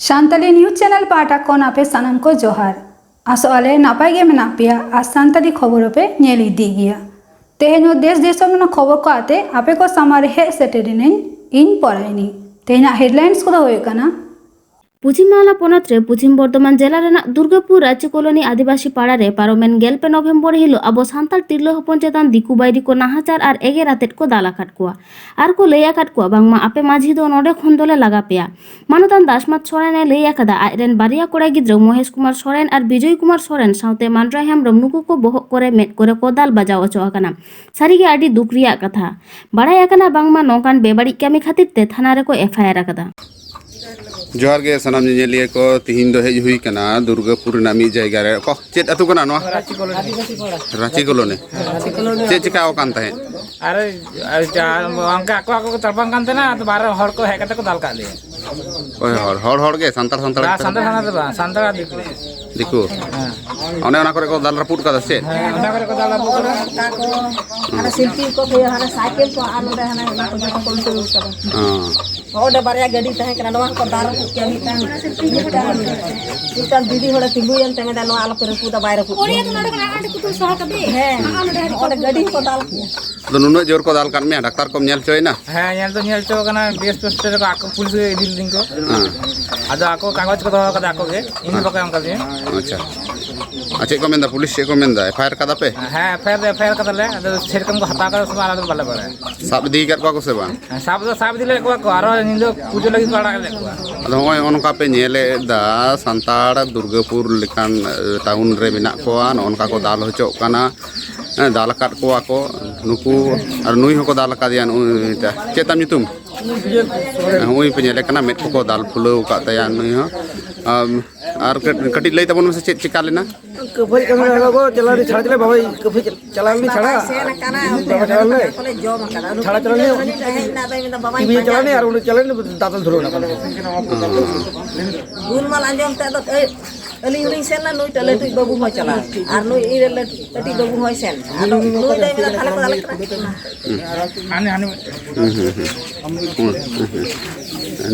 शांतली news channel पाटा को नापे सनम को जोहार आसोले नापाय गे मेना पिया आज सांतली खबर पे नेल इदी गया तेहनो देश देशों में खबर को आते आपे को समारे हे सेटेरिन इन पराइनी तेना हेडलाइंस को होए कना पुचिमाला पोनत रे पश्चिम बर्धमान जिला रेना दुर्गापुर राज्य कॉलोनी आदिवासी पाड़ा रे पारोमेन गेलपे नवेम्बर हिलो अब सांताल तिरलो हपन चेतान दिकु बायरी को नाहाचार और एगेर आतेट को दाला काट कुआ आर को लैया काट कुआ बांगमा आपे माझी दो नोडे खन दोले लागा पेया मानतान दासमत सोरेने लैया कदा आइरेन बारिया कोड़ा गिद्रो महेश कुमार सोरेन और विजय कुमार सोरेन साउते मानरा हेमब्रम नुकु को बोहक करे मेट करे को दाल बजाव अचो आकना सारिगे आडी दुख रिया कथा बाड़ाय आकना बांगमा नोकान बेबाड़ी कामी खातिर ते थाना रे को एफआईआर आकदा जोहार गे सनाम निजेलिया को तिहिन दो हेज हुई कना दुर्गापुर नामी जगह रे को चेत अतु कना नो रांची कॉलोनी चेत चिका ओकान ताहे अरे अंका को तरपन कान तना तो बारे हर को है कते को दाल का ले ओय हर गे संतल दिकु ओने ओना करे को दाल रपुट का दसे ओना करे को दाल रपुट का को हना सिल्पी को भे हना साइकिल को आनो रे हना को को हां ओडे बारिया गाड़ी तहे कना नवा को दाल रपुट के भी ता दीदी होड़ा तिगु यन तमे दा नो आलो करे पुदा बायरे पुट ओरिया तो नडे कना आंटे कुतु सह कबे है ओडे गाड़ी को दाल तो नुनो जोर को दाल कान में डॉक्टर को नेल चोय ना हां नेल तो नेल चो कना बीएस पोस्टर को आको पुलिस के दिल दिन को आदो आको कागज को दो कदा आको के इन बका हम कर अच्छा अच्छा को मेंदा पुलिस को मेंदा एफआईआर कदा पे हां एफआईआर कदा ले आदो सेरकम को हता कर सब आला बाले बाले साब दी कर को से बा साब दिले को आरो निंदो पूजो लगी को आड़ा ले को आदो होय ओनका पे नेले दा संताड़ दुर्गापुर लेकान टाउन रे मेना को ओनका को दाल होचो काना दाल काट को नुकु और नुई हको दाल का दिया चेतम नितुम हुई पे नेले कना मेट को दाल फुलो का तया नुई हो और कटी लई तबन से चेत चिका लेना कफई कमरा को चला रे छाड़ले बाबा कफई चला नहीं छाड़ा से ना कना कोले जो मकना छाड़ा चला नहीं टीवी चला नहीं और उन चला नहीं दातल धरो ना गुल माल अंजम त तो अली उली सेन ना नुई तले तु बाबू हो चला और नुई इरे तटी बाबू हो सेन नुई दे मेरा थाले को दाल आने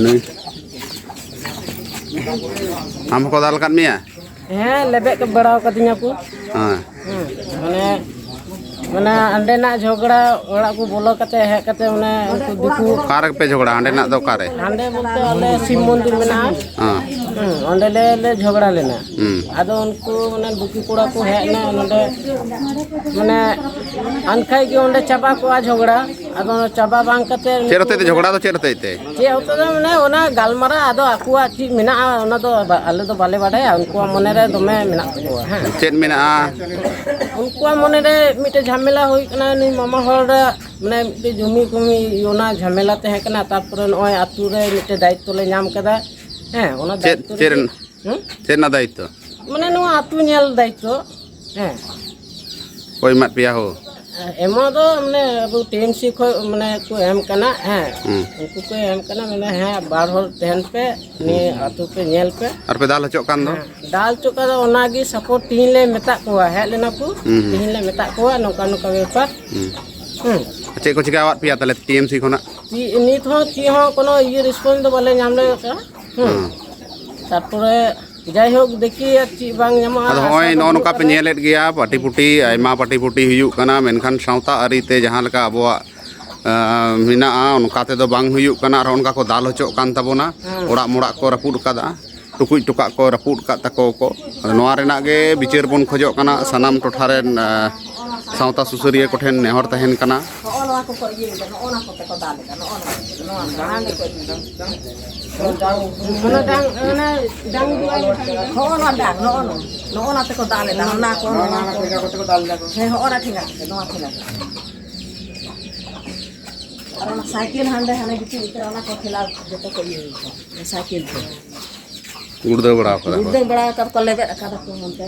नुई हमको दाल कान मिया हैं लेबे के बड़ा कदिया को हां माने अंडे ना झगड़ा ओड़ा को बोलो कते है कते माने उनको दिकु कार पे झगड़ा अंडे ना दो कारे अंडे बोलते वाले शिव मंदिर में ना हां अंडे ले झगड़ा लेना आदो उनको माने दुकी कोड़ा को है ना अंडे माने अनखाई के अंडे चाबा को आ झगड़ा आदो चाबा बांग कते चेरते झगड़ा तो चेरते चे होतो माने ओना गालमारा आदो आकुआ ची मेना ओना तो आले तो बाले बाडे उनको मने रे दमे मेना को हां चेत मेना उनको मने रे मिटे झमेला होई कना नि मामा हर माने मिटे जमी कमी ओना झमेला ते है कना तापर नय आतु रे मिटे दायित्व ले नाम कदा हैं ओना दायित्व चेरना दायित्व माने नो आतु नेल दायित्व हैं कोई मत पिया हो एमो तो माने अब टीएमसी को माने को एम कना हैं उनको को एम कना माने हैं बार होल तेन पे नि आतु पे नेल पे और पे दाल हचो कान दो दाल चोका दो ओनागी सपोर्ट तीन ले मेता को है लेना को तीन ले मेता को नोका नोका वेपर चे को चिका पिया तले टीएमसी कोना नित हो ची हो कोनो ये रिस्पोंस दो बाले नाम ले का तारपरे जाय होक देखी ची बांग न्यामा अद होय नो नोका पे नेलेट गया पाटी पुटी आयमा पाटी पुटी हुयु कना मेनखान सावता अरिते जहां लका अबवा मिना उनका ते दो बांग हुयु कना और उनका को दाल हचो कान तबोना ओड़ा मोड़ा को रपुड कदा टुकुई टुका को रपुड का तको को नोआ रेना गे बिचार बन खोजो कना सनाम टोठारेन सावता सुसरिया कोठेन नेहर तहेन कना ओना को ये ओना को ते को दाल का ओना गाना को ओना डांग ओना डांग ओना ते को दाल ना ओना को दाल है ओना ठिका नोआ ठिका और ओना साइकिल हंडे हने बिची उतर ओना को खिला जतो को ये साइकिल पे उड़दे बड़ा कर लेबे का को मनते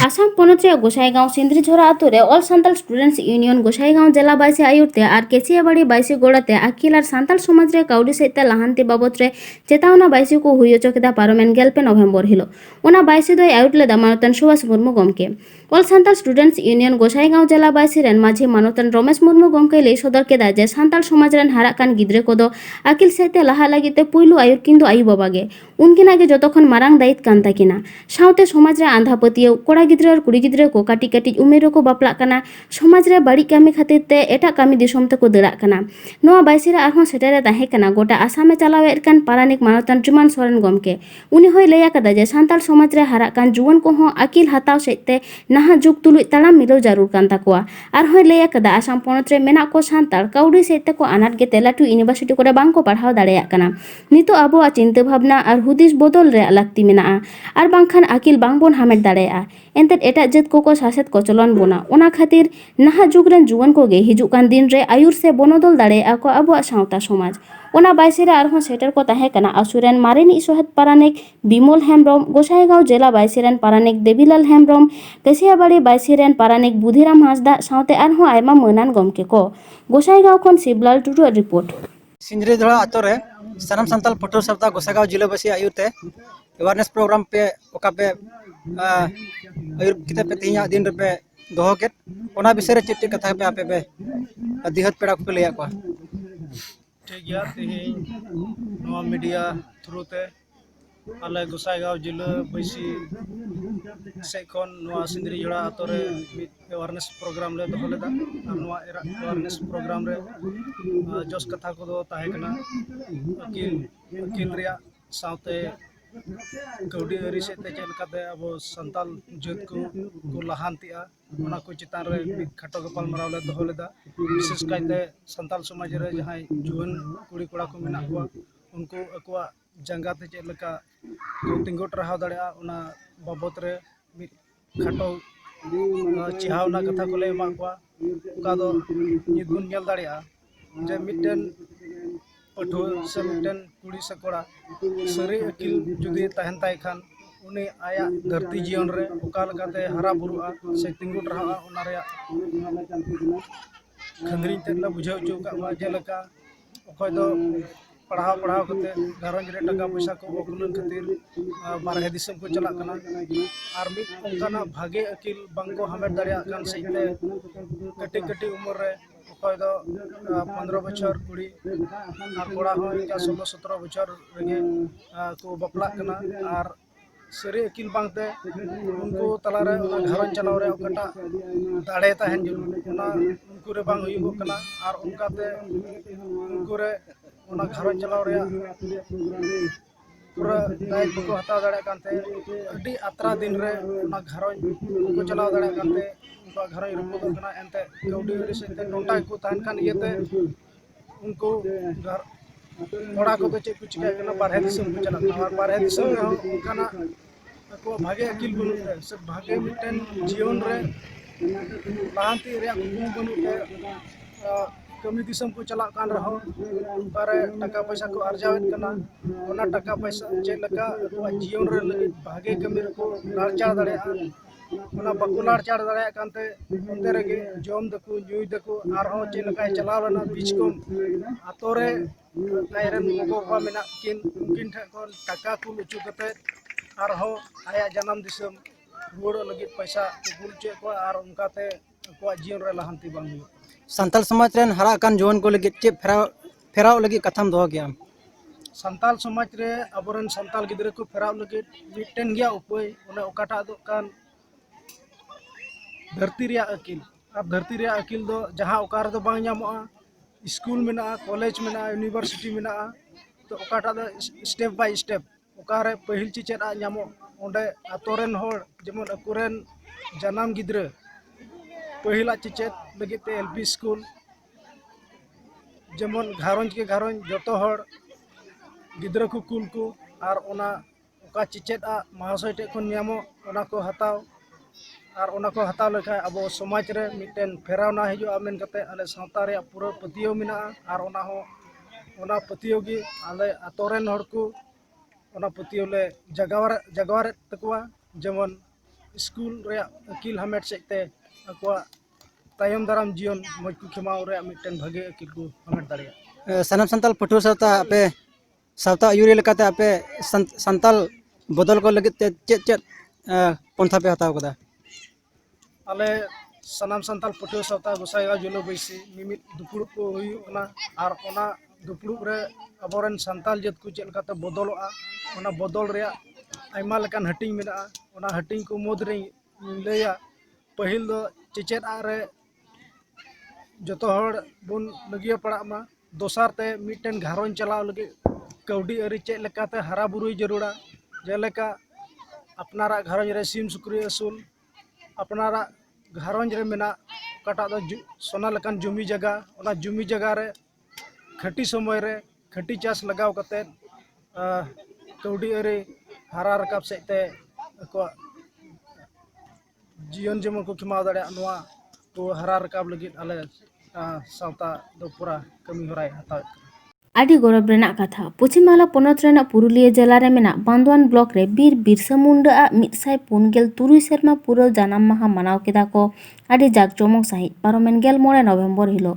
Assam ponot re Gosaigao Sindri Jhora Ature All Santal Students Union Gosaigao Jela Baise Ayurte ar Kesiabadi Baise Godate Akil ar Santal Somaj re Kaudi Sete Lahanti babot re Chetauna Baise ko huyo chokeda Paromen gelpe November hilo ona baise doi ayut leda manotan Subhas Murmu gomke All Santal Students Union Gosaigao Jela Baise ren maji manotan Ramesh Murmu gomke lei sodor keda je Santal Somaj ren harak kan gidre kodo Akil Sete laha lagite puilu ayur kindu ayu babage unkina ge jotokhon marang dait kan takina साउते समाज रे आंधा पतियो कोड़ा गिद्रे और कुड़ी गिद्रे को काटी काटी उमेर को बापला कना समाज रे बाड़ी कामी खातिर ते एटा कामी दिसोम ते को दड़ा कना नोआ बाइसिरा आरहों सेटेरे ताहे कना गोटा आसामे चलावे कान पारानिक मानवतन जुमान सोरेन गमके उनी होय लैया कदा जे सांताल समाज रे हारा कान जुवन को हों अकिल हताव सेते नाहा जुग तुलुई तालाम मिलो जरूर कान ताकोआ आर होय लैया कदा आसाम पोनत रे मेना को सांताल काउडी सेते को अनाट गे तेलाटू यूनिवर्सिटी कोरे बांग को पढ़ाव दाड़ेया कना नितो आबो चिंता भावना और हुदिस बदल रे लाक्ति मेना आर बांखान आकिल बांगबोन हामेट दाड़ेया एंते एटा जत को सासेत को चलन बोना ओना खातिर नाहा जुग रेन जुवन को गे हिजुक कान दिन रे आयुर से बनोदल दाड़ेया को आबो सावता समाज ओना बाइसेरा आरहों सेटर को ताहे कना असुरेन मारेनी सोहत पारानिक बिमल हेम्ब्रम गोसाईगांव जिला बाइसेरेन पारानिक देवीलाल हेम्ब्रम केसियाबाड़ी बाइसेरेन पारानिक बुधिराम हांसदा सावते आरहों आयमा मनान गमके को गोसाईगांव खन शिवलाल टुडू रिपोर्ट सिंदरी धड़ा आतो रे सनम संताल पटो सप्ताह गोसाईगांव जिला बसी आयुरते अवेयरनेस प्रोग्राम पे ओका पे आयुर किते पे तिया दिन रे पे दोहो के ओना विषय रे चिट्टी कथा पे आपे पे दिहत पेड़ा को लेया को ठीक गया तेहें नवा मीडिया थ्रू ते आले गोसाईगांव जिला बसी से कोन नवा सिंदरी जोड़ा आतोरे अवेयरनेस प्रोग्राम ले दोहो लेदा नवा अवेयरनेस प्रोग्राम रे जोस कथा को दो ताहे कना अकिल रिया सावते कौडी अरी से ते चलकाते अब संताल जत को लहानतिया ओना को चितान रे खटो गपाल मराव ले दोहो लेदा विशेष कायते संताल समाज रे जहां जुवन कुड़ी कोड़ा को मेना को उनको अकवा जंगा ते चलका को तिंगोट रहा दड़या ओना बाबत रे खटो चिहावना कथा को ले मा को का दो नित बुन नेल दड़या जे मिटन पठो से मिटन कुड़ी से कोड़ा सरी अकिल जुदी तहन ताई खान उनी आया धरती जीवन रे ओका लगाते हरा बुरुआ से तिंगुट रहा ओना रे खंदरी तेला बुझाव जो का जेलका ओखय दो पढ़ाव कते घरंज रे टका पैसा को ओकुलन खातिर बारहे दिसम को चला कना आर मिट ओकाना भागे अकिल बांगो हमेट दरिया कान सेते कटी कटी उम्र रे ओखय दो 15 बछर कुड़ी आर कोड़ा हो इनका 16 17 बछर रेगे को बपला कना आर सरी अकिल बांगते उनको तला रे घरंज चलाव रे ओकटा दाड़े ताहन जरूर ओना उनको रे बांग हुई कना आर उनकाते उनको रे ओना घरंज चलाव रे पूरा दायित्व को हता दाड़े कानते अडी अतरा दिन रे ओना घरंज को चलाव दाड़े कानते उनका घरंज रुपो कना एनते कौडी रे से नोटा को ताहन कान इयते उनको घर कोड़ा को चेक कुछ के बारहे दिसम को चला और बारहे दिसम में काना को भागे अकिल बनु से भागे मिटन जीवन रे लांति रे बनु के कमी दिसम को चला कान रहो बारे टका पैसा को अर्जावेत कना ओना टका पैसा जे लगा जीवन रे लगी भागे कमी को लाचार दड़े ओना बकुलार चार दड़े कानते उनते रे जोम दको न्यूय दको आरहो जे लगा चलाव ना बीच को आतोरे नायरन को मेना किन ठे को टका को उचु कते आरहो आया जन्म दिसम रुड़ लगी पैसा गुल चे को आर उनकाते को जीवन रे लहांती बांग संताल समाज रेन हरा कान जुवन को लगी चे फेराव लगी कथम दो गया संताल समाज रे अबरन संताल गिदरे को फेराव लगी मिटन गया उपाय ओने ओकाटा दो कान धरती रे अकिल अब धरती रे अकिल दो जहां ओकार दो बांग ᱧᱟᱢᱚᱜᱼᱟ स्कूल मेना कॉलेज मेना यूनिवर्सिटी मेना तो ओकाटा दो स्टेप बाय स्टेप ओकारे पहिल चिचेद आ ᱧᱟᱢᱚᱜ ओंडे आतोरेन होड़ जेमन अकुरेन जन्म गिदरे पहिला चिचेद लगिते एलपी स्कूल जेमन घारंज के घारंज जतो होड़ गिदरे को कुल को आर ओना ओका चिचेद आ महाशय टे कोन ᱧᱟᱢᱚᱜ ओना को हताव आर ओना को हताव लेखा अब समाज रे मिटन फेरावना हिजुआ मेन कते आले सावता रे पूरा पतियो मिना आर ओना पतियो गी आले आतोरेन होड़ को ओना पतियो ले जगवार तकवा जेमन स्कूल रे अकिल हामेट सेते अको तायम दाराम जीवन मज को खेमाव रे मिटन भागे अकिल को हामेट दाड़िया सनम संताल पटुआ सावता आपे सावता आयुरी लेकाते आपे संताल बदल को लगित ते चेत पंथा पे हताव कदा आले सनाम संताल पटुआ सावता गोसाईगांव जिला बैसी मिमित दुपुड़ को हुयुकना आर ओना दुपुड़ रे अबोरन संताल जत को चेल काते बदलोआ ओना बदल रे आयमा लेकान हटिंग मेना ओना हटिंग को मुद रे लैया पहिल दो चेचेद रे जतो हड़ बुन लगिया पड़ा मा दोसार ते मिटन घारोन चलाव लगे कौडी अरी चेक लेकाते हरा बुरुई जरूरा जेलेका अपनारा घारोन रे सिम सुक्री असूल अपनारा घारोन रे मेना कटा दो सोना लेकान जमी जगह ओना जमी जगह रे खटी समय रे खटी चास लगाव कते कौडी अरी हरा रकाब सेते को जीवन जेमन को खिमाव दाड़े नोआ तो हरा रकाब लगी आले सावता दो पूरा कमी होराय हताव आदि गौरव रेना कथा पश्चिम बांग्ला पनत रेना पुरुलिया जिला रे मेना बांदवान ब्लॉक रे बीर बिरसा मुंडा आ 149 सेरमा पूरा जानाम माहा मनाव केदा को आदि जाकजमक सहित पारमेन 11 नवेम्बर हिलो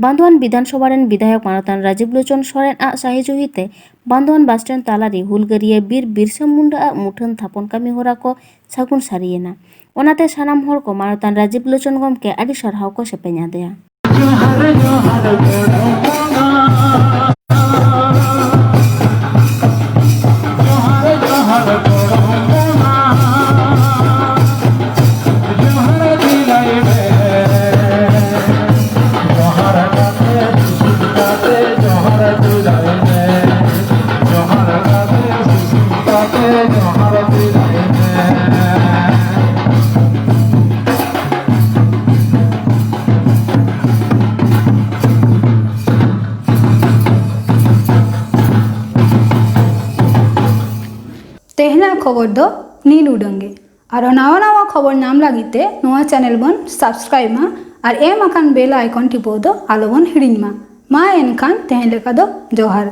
बांदवान विधानसभा रेन विधायक मानतान राजीव लोचन सोरेन आ साहिजुहिते बांदवान बस स्टैंड तालारी हुलगरिया बीर बिरसा मुंडा आ मुठन थापन कामी होरा को सागुन सारियेना ओनाते सानाम हर को मानतान राजीव लोचन गमके आदि सरहाव को सेपेña देया तेहना खबर दो नील उडंगे और नवा नवा खबर नाम लगिते नवा चैनल बन सब्सक्राइब मा और एम अकान बेल आइकन टिपो दो आलो बन हिड़िन मा एनखान तेहन लेका दो जोहार।